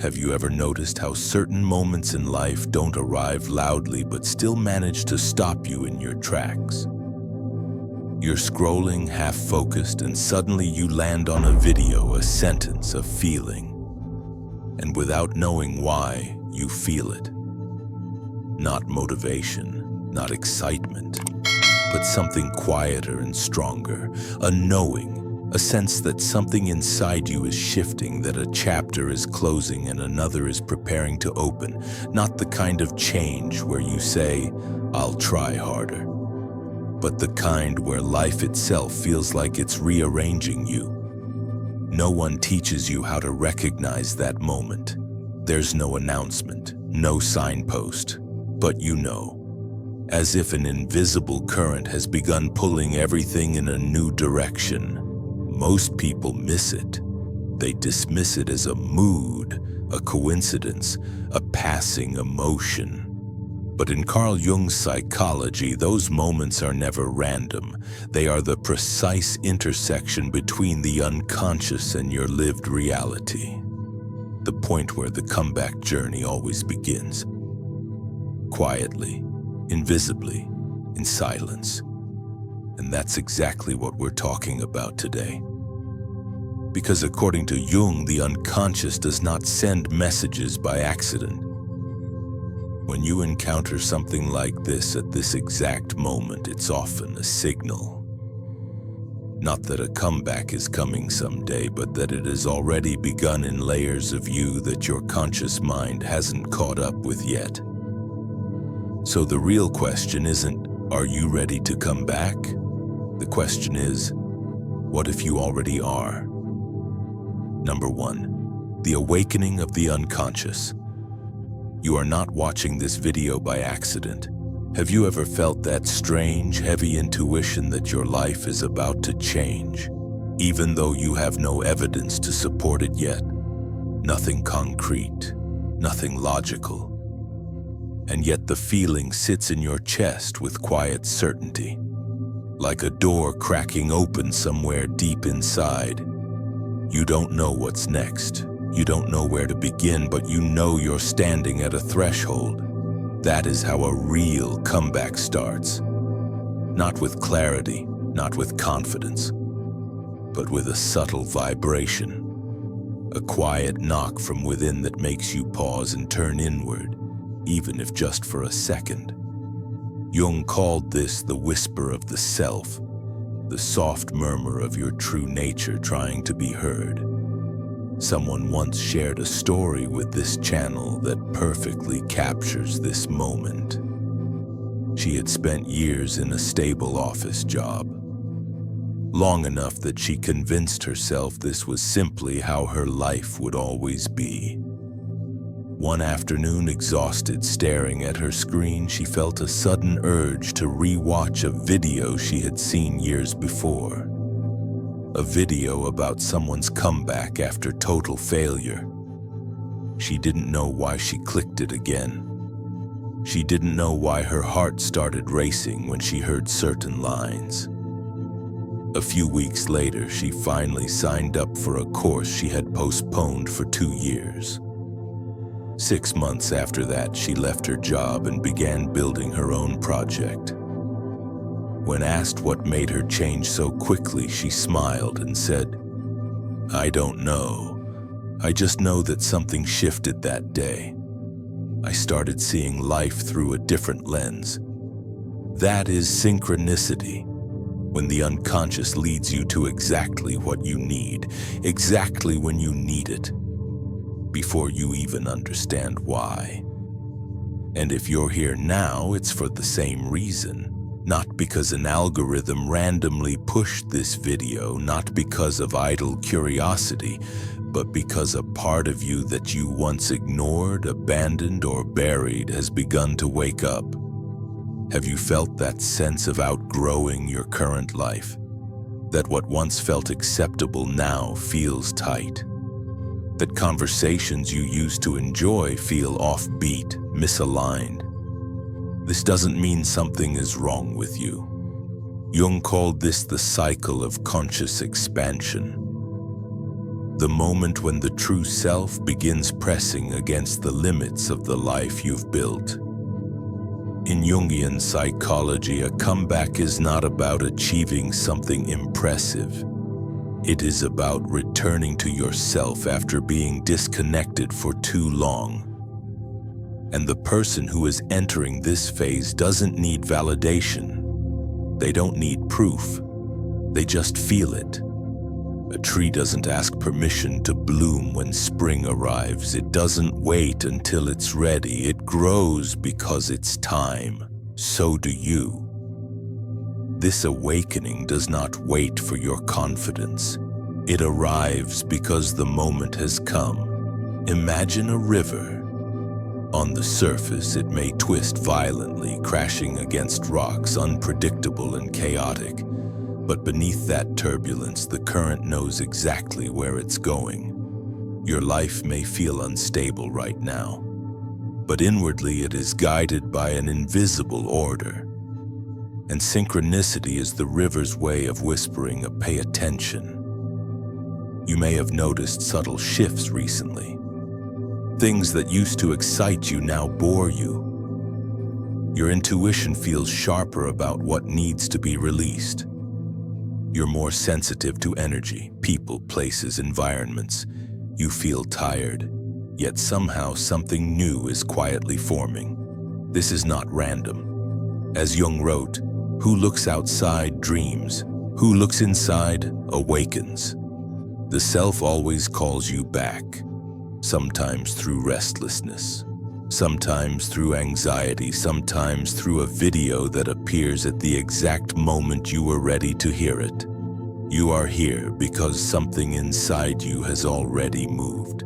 Have you ever noticed how certain moments in life don't arrive loudly but still manage to stop you in your tracks? You're scrolling, half-focused, and suddenly you land on a video, a sentence, a feeling. And without knowing why, you feel it. Not motivation, not excitement, but something quieter and stronger, a knowing, a sense that something inside you is shifting, that a chapter is closing and another is preparing to open. Not the kind of change where you say, "I'll try harder," but the kind where life itself feels like it's rearranging you. No one teaches you how to recognize that moment. There's no announcement, no signpost, but you know. As if an invisible current has begun pulling everything in a new direction. Most people miss it. They dismiss it as a mood, a coincidence, a passing emotion. But in Carl Jung's psychology, those moments are never random. They are the precise intersection between the unconscious and your lived reality. The point where the comeback journey always begins. Quietly, invisibly, in silence. And that's exactly what we're talking about today. Because according to Jung, the unconscious does not send messages by accident. When you encounter something like this at this exact moment, it's often a signal. Not that a comeback is coming someday, but that it has already begun in layers of you that your conscious mind hasn't caught up with yet. So the real question isn't, are you ready to come back? The question is, what if you already are? Number 1, the awakening of the unconscious. You are not watching this video by accident. Have you ever felt that strange, heavy intuition that your life is about to change, even though you have no evidence to support it yet? Nothing concrete, nothing logical. And yet the feeling sits in your chest with quiet certainty, like a door cracking open somewhere deep inside. You don't know what's next. You don't know where to begin, but you know you're standing at a threshold. That is how a real comeback starts. Not with clarity, not with confidence, but with a subtle vibration. A quiet knock from within that makes you pause and turn inward, even if just for a second. Jung called this the whisper of the self, the soft murmur of your true nature trying to be heard. Someone once shared a story with this channel that perfectly captures this moment. She had spent years in a stable office job, long enough that she convinced herself this was simply how her life would always be. One afternoon, exhausted, staring at her screen, she felt a sudden urge to re-watch a video she had seen years before. A video about someone's comeback after total failure. She didn't know why she clicked it again. She didn't know why her heart started racing when she heard certain lines. A few weeks later, she finally signed up for a course she had postponed for 2 years. 6 months after that, she left her job and began building her own project. When asked what made her change so quickly, she smiled and said, "I don't know. I just know that something shifted that day. I started seeing life through a different lens." That is synchronicity, when the unconscious leads you to exactly what you need, exactly when you need it, before you even understand why. And if you're here now, it's for the same reason. Not because an algorithm randomly pushed this video, not because of idle curiosity, but because a part of you that you once ignored, abandoned, or buried has begun to wake up. Have you felt that sense of outgrowing your current life? That what once felt acceptable now feels tight? That conversations you used to enjoy feel offbeat, misaligned? This doesn't mean something is wrong with you. Jung called this the cycle of conscious expansion. The moment when the true self begins pressing against the limits of the life you've built. In Jungian psychology, a comeback is not about achieving something impressive. It is about returning to yourself after being disconnected for too long. And the person who is entering this phase doesn't need validation. They don't need proof. They just feel it. A tree doesn't ask permission to bloom when spring arrives. It doesn't wait until it's ready. It grows because it's time. So do you. This awakening does not wait for your confidence. It arrives because the moment has come. Imagine a river. On the surface, it may twist violently, crashing against rocks, unpredictable and chaotic. But beneath that turbulence, the current knows exactly where it's going. Your life may feel unstable right now, but inwardly it is guided by an invisible order. And synchronicity is the river's way of whispering a pay attention. You may have noticed subtle shifts recently. Things that used to excite you now bore you. Your intuition feels sharper about what needs to be released. You're more sensitive to energy, people, places, environments. You feel tired, yet somehow something new is quietly forming. This is not random. As Jung wrote, "Who looks outside dreams. Who looks inside awakens." The self always calls you back, sometimes through restlessness, sometimes through anxiety, sometimes through a video that appears at the exact moment you were ready to hear it. You are here because something inside you has already moved.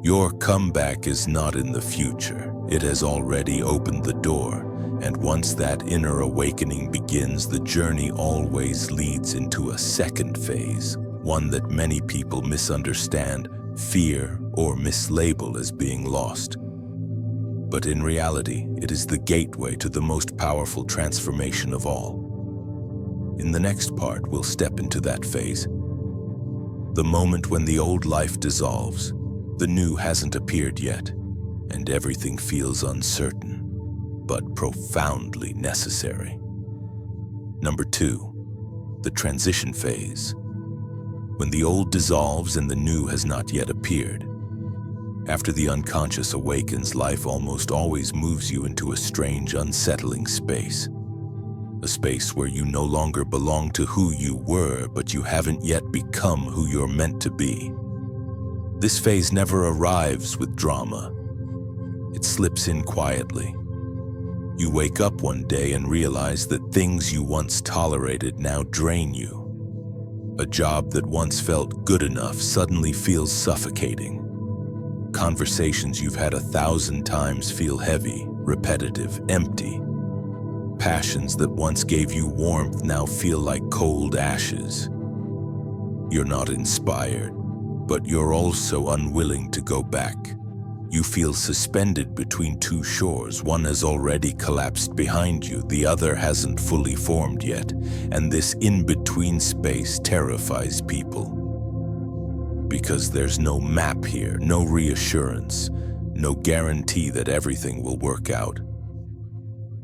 Your comeback is not in the future. It has already opened the door, and once that inner awakening begins, the journey always leads into a second phase, one that many people misunderstand, fear, or mislabel as being lost. But in reality, it is the gateway to the most powerful transformation of all. In the next part, we'll step into that phase. The moment when the old life dissolves, the new hasn't appeared yet, and everything feels uncertain, but profoundly necessary. Number 2, the transition phase. When the old dissolves and the new has not yet appeared. After the unconscious awakens, life almost always moves you into a strange, unsettling space. A space where you no longer belong to who you were, but you haven't yet become who you're meant to be. This phase never arrives with drama. It slips in quietly. You wake up one day and realize that things you once tolerated now drain you. A job that once felt good enough suddenly feels suffocating. Conversations you've had 1,000 times feel heavy, repetitive, empty. Passions that once gave you warmth now feel like cold ashes. You're not inspired, but you're also unwilling to go back. You feel suspended between two shores. One has already collapsed behind you, the other hasn't fully formed yet, and this in-between space terrifies people. Because there's no map here, no reassurance, no guarantee that everything will work out.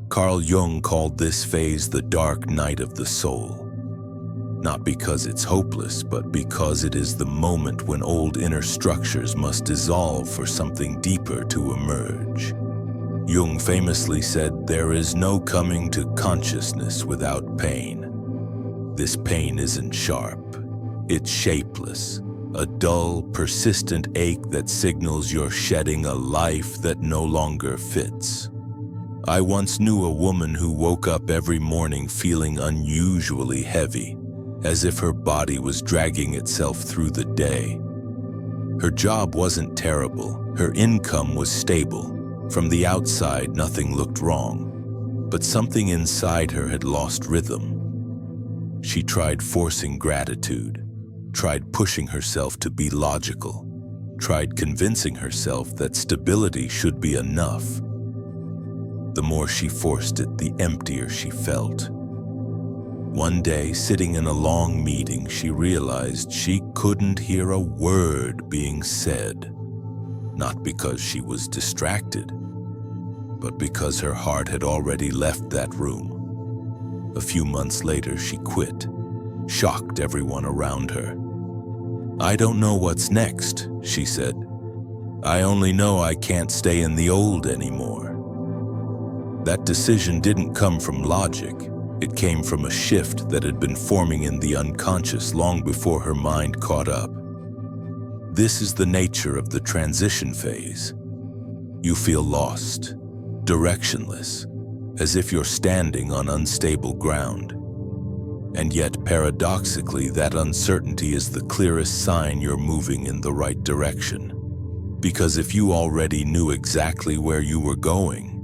Carl Jung called this phase the dark night of the soul. Not because it's hopeless, but because it is the moment when old inner structures must dissolve for something deeper to emerge. Jung famously said, "There is no coming to consciousness without pain." This pain isn't sharp, it's shapeless, a dull, persistent ache that signals you're shedding a life that no longer fits. I once knew a woman who woke up every morning feeling unusually heavy, as if her body was dragging itself through the day. Her job wasn't terrible, her income was stable. From the outside, nothing looked wrong, but something inside her had lost rhythm. She tried forcing gratitude, tried pushing herself to be logical, tried convincing herself that stability should be enough. The more she forced it, the emptier she felt. One day, sitting in a long meeting, she realized she couldn't hear a word being said. Not because she was distracted, but because her heart had already left that room. A few months later, she quit, shocked everyone around her. "I don't know what's next," she said. "I only know I can't stay in the old anymore." That decision didn't come from logic. It came from a shift that had been forming in the unconscious long before her mind caught up. This is the nature of the transition phase. You feel lost, directionless, as if you're standing on unstable ground. And yet, paradoxically, that uncertainty is the clearest sign you're moving in the right direction. Because if you already knew exactly where you were going,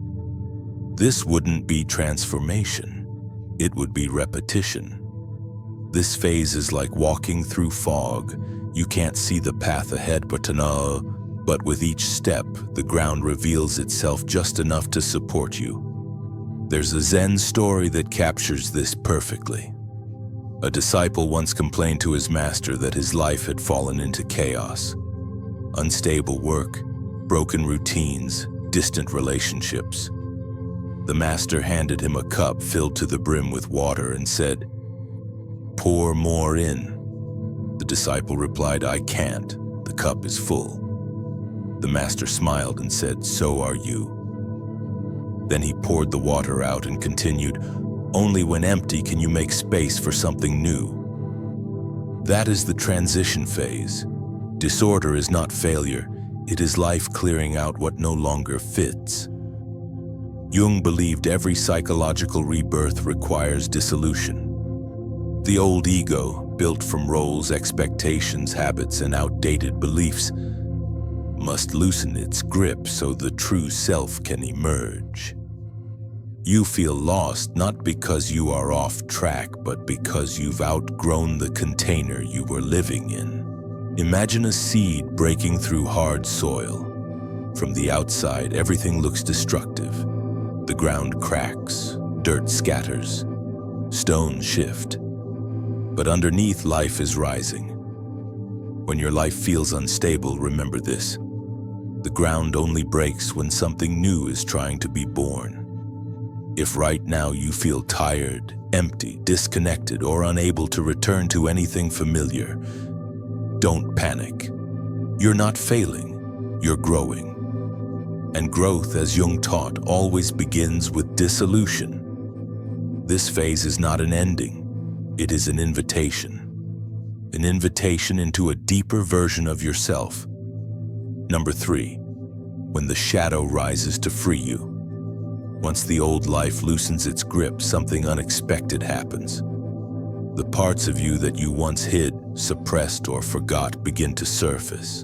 this wouldn't be transformation. It would be repetition. This phase is like walking through fog. You can't see the path ahead, but with each step, the ground reveals itself just enough to support you. There's a Zen story that captures this perfectly. A disciple once complained to his master that his life had fallen into chaos. Unstable work, broken routines, distant relationships. The master handed him a cup filled to the brim with water and said, "Pour more in." The disciple replied, "I can't. The cup is full." The master smiled and said, "So are you." Then he poured the water out and continued, "Only when empty can you make space for something new." That is the transition phase. Disorder is not failure. It is life clearing out what no longer fits. Jung believed every psychological rebirth requires dissolution. The old ego, built from roles, expectations, habits, and outdated beliefs, must loosen its grip so the true self can emerge. You feel lost not because you are off track, but because you've outgrown the container you were living in. Imagine a seed breaking through hard soil. From the outside, everything looks destructive. The ground cracks, dirt scatters, stones shift. But underneath, life is rising. When your life feels unstable, remember this. The ground only breaks when something new is trying to be born. If right now you feel tired, empty, disconnected, or unable to return to anything familiar, don't panic. You're not failing, you're growing. And growth, as Jung taught, always begins with dissolution. This phase is not an ending, it is an invitation. An invitation into a deeper version of yourself. Number 3, when the shadow rises to free you. Once the old life loosens its grip, something unexpected happens. The parts of you that you once hid, suppressed, or forgot begin to surface.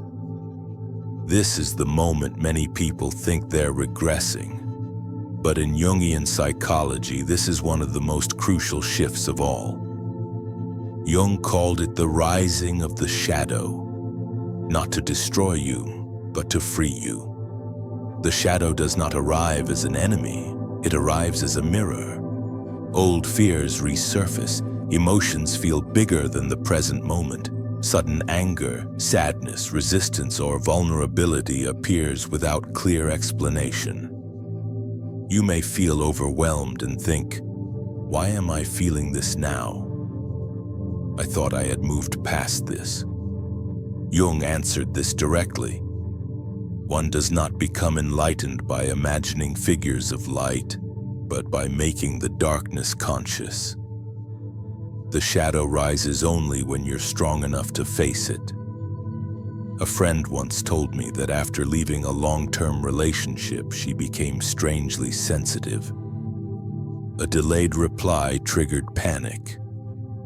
This is the moment many people think they're regressing. But in Jungian psychology, this is one of the most crucial shifts of all. Jung called it the rising of the shadow, not to destroy you, but to free you. The shadow does not arrive as an enemy, it arrives as a mirror. Old fears resurface, emotions feel bigger than the present moment. Sudden anger, sadness, resistance, or vulnerability appears without clear explanation. You may feel overwhelmed and think, "Why am I feeling this now? I thought I had moved past this." Jung answered this directly. One does not become enlightened by imagining figures of light, but by making the darkness conscious. The shadow rises only when you're strong enough to face it. A friend once told me that after leaving a long-term relationship, she became strangely sensitive. A delayed reply triggered panic.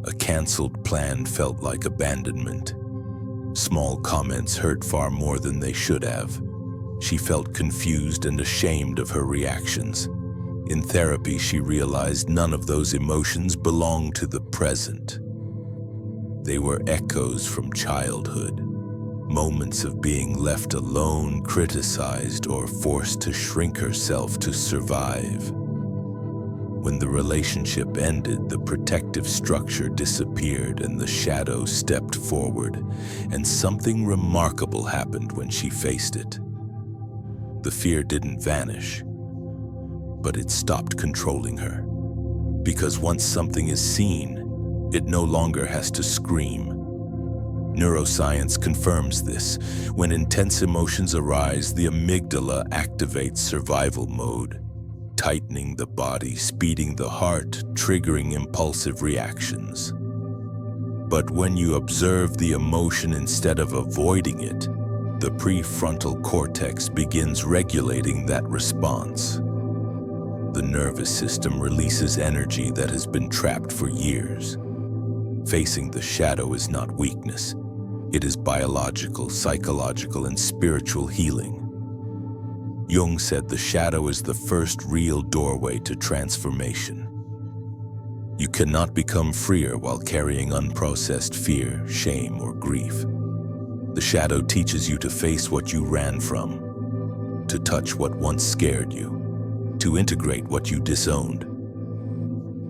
A canceled plan felt like abandonment. Small comments hurt far more than they should have. She felt confused and ashamed of her reactions. In therapy, she realized none of those emotions belonged to the present. They were echoes from childhood, moments of being left alone, criticized, or forced to shrink herself to survive. When the relationship ended, the protective structure disappeared and the shadow stepped forward, and something remarkable happened when she faced it. The fear didn't vanish, but it stopped controlling her. Because once something is seen, it no longer has to scream. Neuroscience confirms this. When intense emotions arise, the amygdala activates survival mode, tightening the body, speeding the heart, triggering impulsive reactions. But when you observe the emotion instead of avoiding it, the prefrontal cortex begins regulating that response. The nervous system releases energy that has been trapped for years. Facing the shadow is not weakness. It is biological, psychological, and spiritual healing. Jung said the shadow is the first real doorway to transformation. You cannot become freer while carrying unprocessed fear, shame, or grief. The shadow teaches you to face what you ran from, to touch what once scared you, to integrate what you disowned.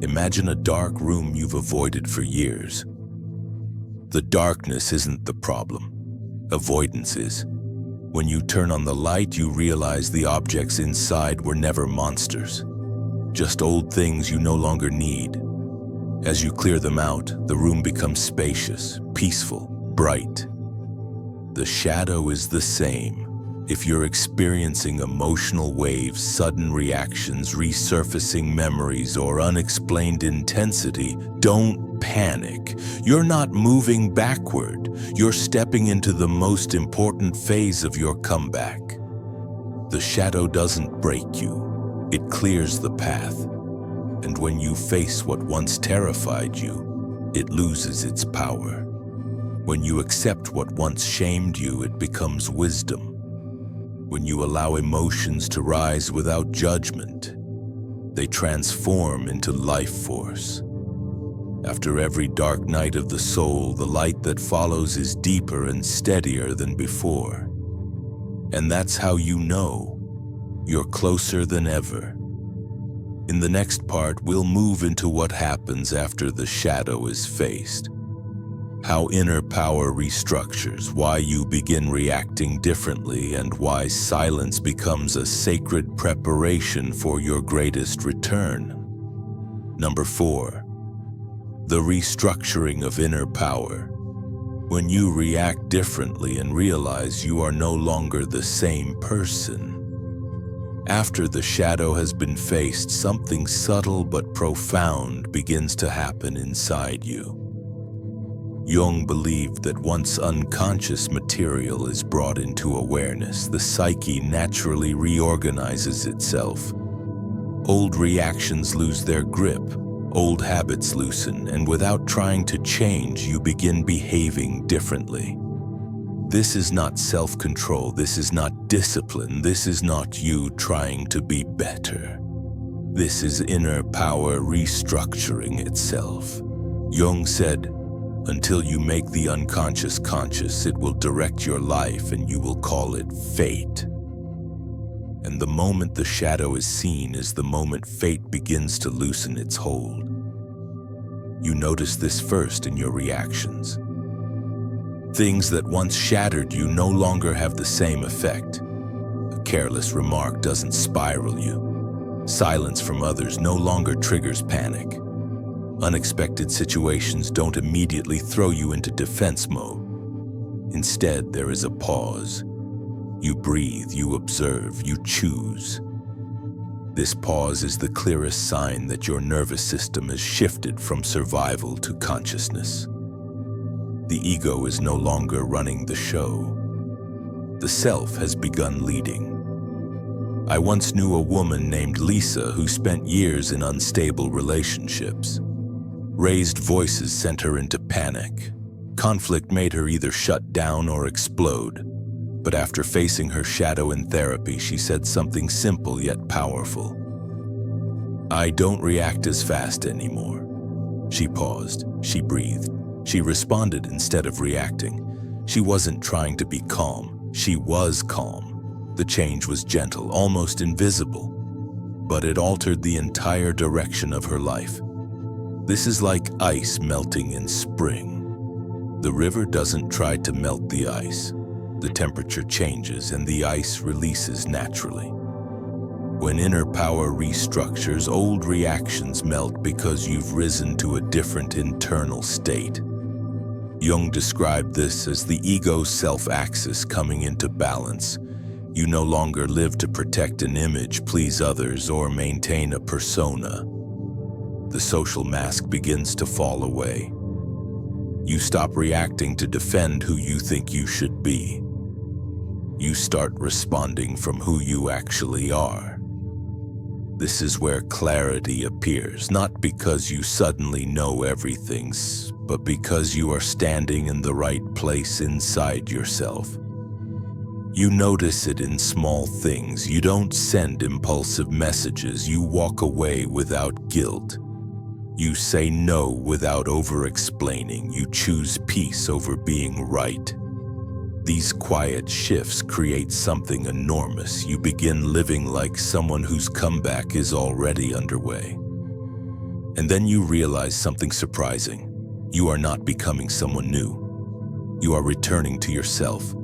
Imagine a dark room you've avoided for years. The darkness isn't the problem. Avoidance is. When you turn on the light, you realize the objects inside were never monsters, just old things you no longer need. As you clear them out, the room becomes spacious, peaceful, bright. The shadow is the same. If you're experiencing emotional waves, sudden reactions, resurfacing memories, or unexplained intensity, don't panic. You're not moving backward. You're stepping into the most important phase of your comeback. The shadow doesn't break you. It clears the path. And when you face what once terrified you, it loses its power. When you accept what once shamed you, it becomes wisdom. When you allow emotions to rise without judgment, they transform into life force. After every dark night of the soul, the light that follows is deeper and steadier than before. And that's how you know you're closer than ever. In the next part, we'll move into what happens after the shadow is faced. How inner power restructures, why you begin reacting differently, and why silence becomes a sacred preparation for your greatest return. Number 4. The restructuring of inner power. When you react differently and realize you are no longer the same person. After the shadow has been faced, something subtle but profound begins to happen inside you. Jung believed that once unconscious material is brought into awareness, the psyche naturally reorganizes itself. Old reactions lose their grip, old habits loosen, and without trying to change, you begin behaving differently. This is not self-control, this is not discipline, this is not you trying to be better. This is inner power restructuring itself. Jung said, until you make the unconscious conscious, it will direct your life and you will call it fate. And the moment the shadow is seen is the moment fate begins to loosen its hold. You notice this first in your reactions. Things that once shattered you no longer have the same effect. A careless remark doesn't spiral you. Silence from others no longer triggers panic. Unexpected situations don't immediately throw you into defense mode. Instead, there is a pause. You breathe, you observe, you choose. This pause is the clearest sign that your nervous system has shifted from survival to consciousness. The ego is no longer running the show. The self has begun leading. I once knew a woman named Lisa who spent years in unstable relationships. Raised voices sent her into panic. Conflict made her either shut down or explode. But after facing her shadow in therapy, she said something simple yet powerful. I don't react as fast anymore. She paused. She breathed. She responded instead of reacting. She wasn't trying to be calm. She was calm. The change was gentle, almost invisible. but it altered the entire direction of her life. This is like ice melting in spring. The river doesn't try to melt the ice. The temperature changes and the ice releases naturally. When inner power restructures, old reactions melt because you've risen to a different internal state. Jung described this as the ego self-axis coming into balance. You no longer live to protect an image, please others, or maintain a persona. The social mask begins to fall away. You stop reacting to defend who you think you should be. You start responding from who you actually are. This is where clarity appears, not because you suddenly know everything, but because you are standing in the right place inside yourself. You notice it in small things. You don't send impulsive messages. You walk away without guilt. You say no without over-explaining. You choose peace over being right. These quiet shifts create something enormous. You begin living like someone whose comeback is already underway. And then you realize something surprising. You are not becoming someone new. You are returning to yourself.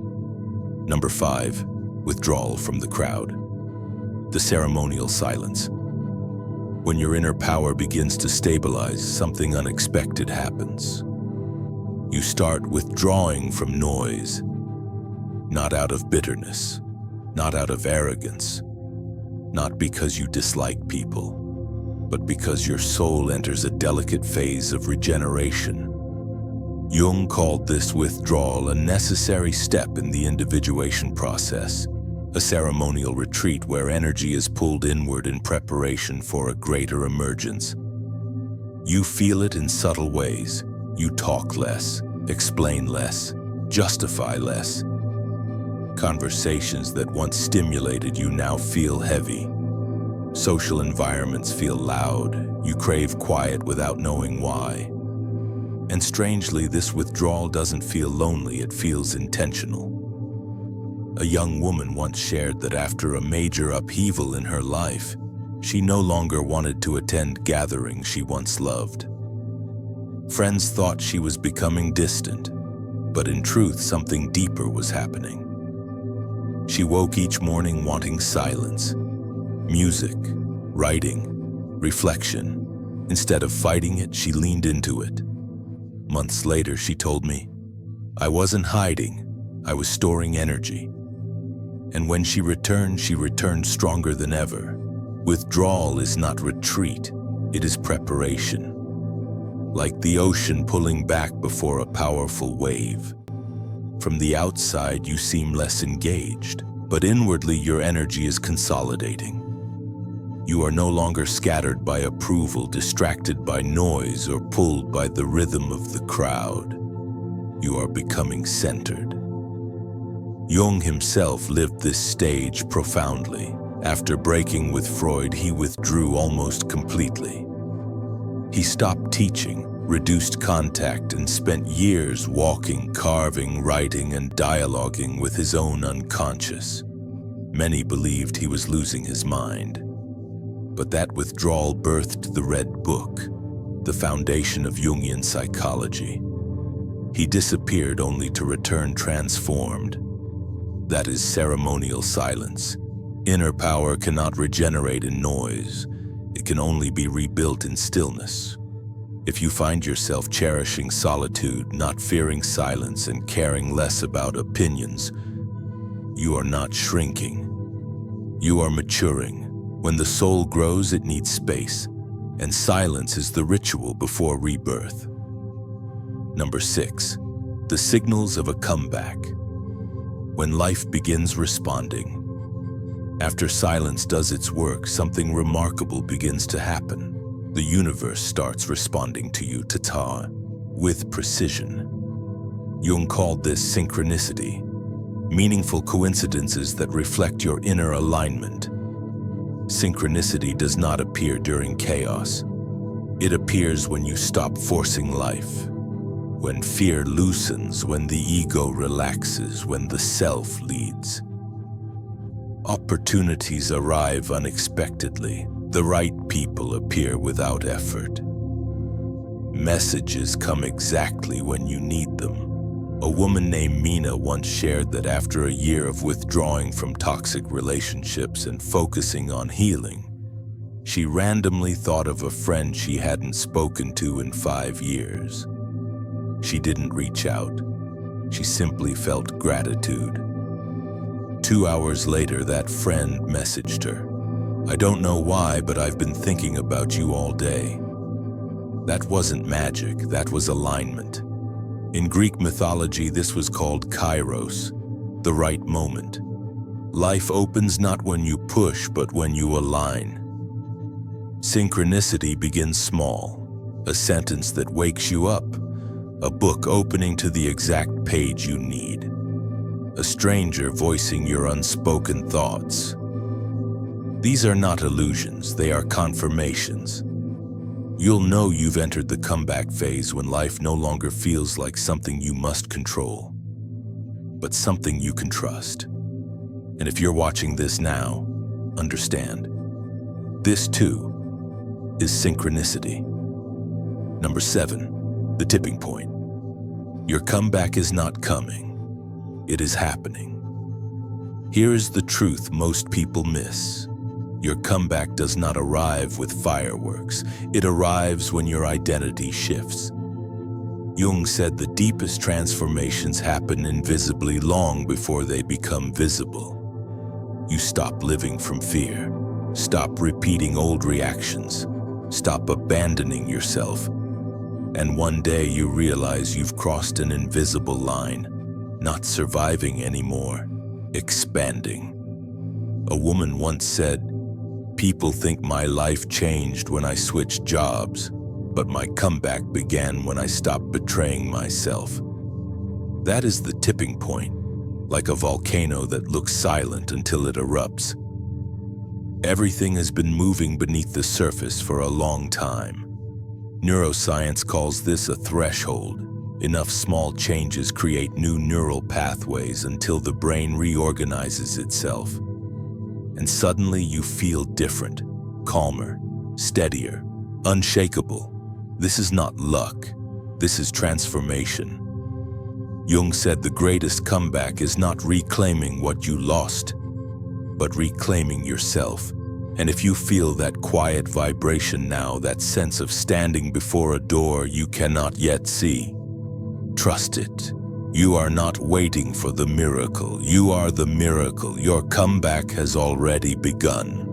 Number 5, withdrawal from the crowd. The ceremonial silence. When your inner power begins to stabilize, something unexpected happens. You start withdrawing from noise, not out of bitterness, not out of arrogance, not because you dislike people, but because your soul enters a delicate phase of regeneration. Jung called this withdrawal a necessary step in the individuation process, a ceremonial retreat where energy is pulled inward in preparation for a greater emergence. You feel it in subtle ways. You talk less, explain less, justify less. Conversations that once stimulated you now feel heavy. Social environments feel loud. You crave quiet without knowing why. And strangely, this withdrawal doesn't feel lonely, it feels intentional. A young woman once shared that after a major upheaval in her life, she no longer wanted to attend gatherings she once loved. Friends thought she was becoming distant, but in truth, something deeper was happening. She woke each morning wanting silence, music, writing, reflection. Instead of fighting it, she leaned into it. Months later, she told me, I wasn't hiding, I was storing energy. And when she returned stronger than ever. Withdrawal is not retreat, it is preparation. Like the ocean pulling back before a powerful wave. From the outside, you seem less engaged, but inwardly your energy is consolidating. You are no longer scattered by approval, distracted by noise, or pulled by the rhythm of the crowd. You are becoming centered. Jung himself lived this stage profoundly. After breaking with Freud, he withdrew almost completely. He stopped teaching, reduced contact, and spent years walking, carving, writing, and dialoguing with his own unconscious. Many believed he was losing his mind. But that withdrawal birthed the Red Book, the foundation of Jungian psychology. He disappeared only to return transformed. That is ceremonial silence. Inner power cannot regenerate in noise. It can only be rebuilt in stillness. If you find yourself cherishing solitude, not fearing silence, and caring less about opinions, you are not shrinking. You are maturing. When the soul grows, it needs space, and silence is the ritual before rebirth. Number 6, the signals of a comeback. When life begins responding. After silence does its work, something remarkable begins to happen. The universe starts responding to you, with precision. Jung called this synchronicity, meaningful coincidences that reflect your inner alignment. Synchronicity does not appear during chaos. It appears when you stop forcing life, when fear loosens, when the ego relaxes, when the self leads. Opportunities arrive unexpectedly. The right people appear without effort. Messages come exactly when you need them. A woman named Mina once shared that after a year of withdrawing from toxic relationships and focusing on healing, she randomly thought of a friend she hadn't spoken to in 5 years. She didn't reach out. She simply felt gratitude. 2 hours later, that friend messaged her. "I don't know why, but I've been thinking about you all day." That wasn't magic, that was alignment. In Greek mythology, this was called kairos, the right moment. Life opens not when you push, but when you align. Synchronicity begins small, a sentence that wakes you up, a book opening to the exact page you need, a stranger voicing your unspoken thoughts. These are not illusions, they are confirmations. You'll know you've entered the comeback phase when life no longer feels like something you must control, but something you can trust. And if you're watching this now, understand, this too is synchronicity. Number 7, the tipping point. Your comeback is not coming, it is happening. Here is the truth most people miss. Your comeback does not arrive with fireworks. It arrives when your identity shifts. Jung said the deepest transformations happen invisibly long before they become visible. You stop living from fear. Stop repeating old reactions. Stop abandoning yourself. And one day you realize you've crossed an invisible line, not surviving anymore, expanding. A woman once said, "People think my life changed when I switched jobs, but my comeback began when I stopped betraying myself." That is the tipping point, like a volcano that looks silent until it erupts. Everything has been moving beneath the surface for a long time. Neuroscience calls this a threshold. Enough small changes create new neural pathways until the brain reorganizes itself. And suddenly you feel different, calmer, steadier, unshakable. This is not luck, this is transformation. Jung said the greatest comeback is not reclaiming what you lost, but reclaiming yourself. And if you feel that quiet vibration now, that sense of standing before a door you cannot yet see, trust it. You are not waiting for the miracle. You are the miracle. Your comeback has already begun.